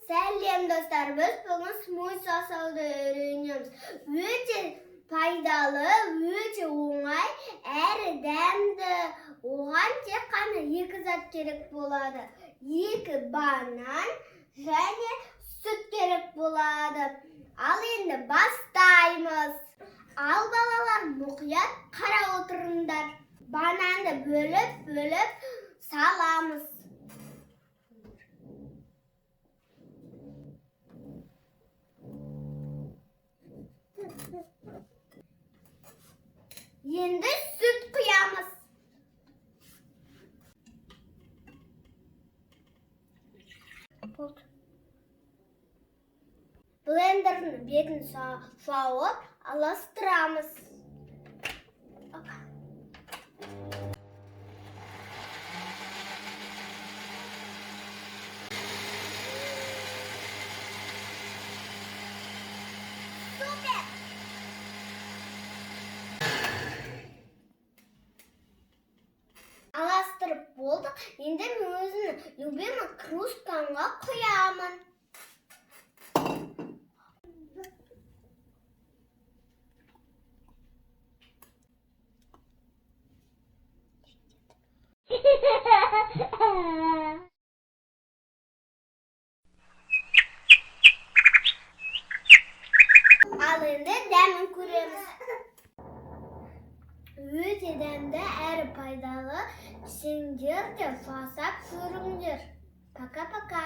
Сәлем достар, біз бүгін смузи жасауды үйренеміз. Өте пайдалы, өте оңай, әрі дәмді. Оған тек қана 2 зат керек болады. 2 банан және сүт керек болады. Ал енді бастаймыз. Ал балалар, мұқият қарап отырыңдар. Бананды бөліп саламыз. Енді сүт құямыз. Блендердің бетін жауып, аластырамыз. Аластырып болды. Енді мен өзімнің любимый кружкамға құямын. Ал енді дәмін көреміз. Өте дәмді әрі пайдалы. Сендер де жасап көріңдер. Пока-пока.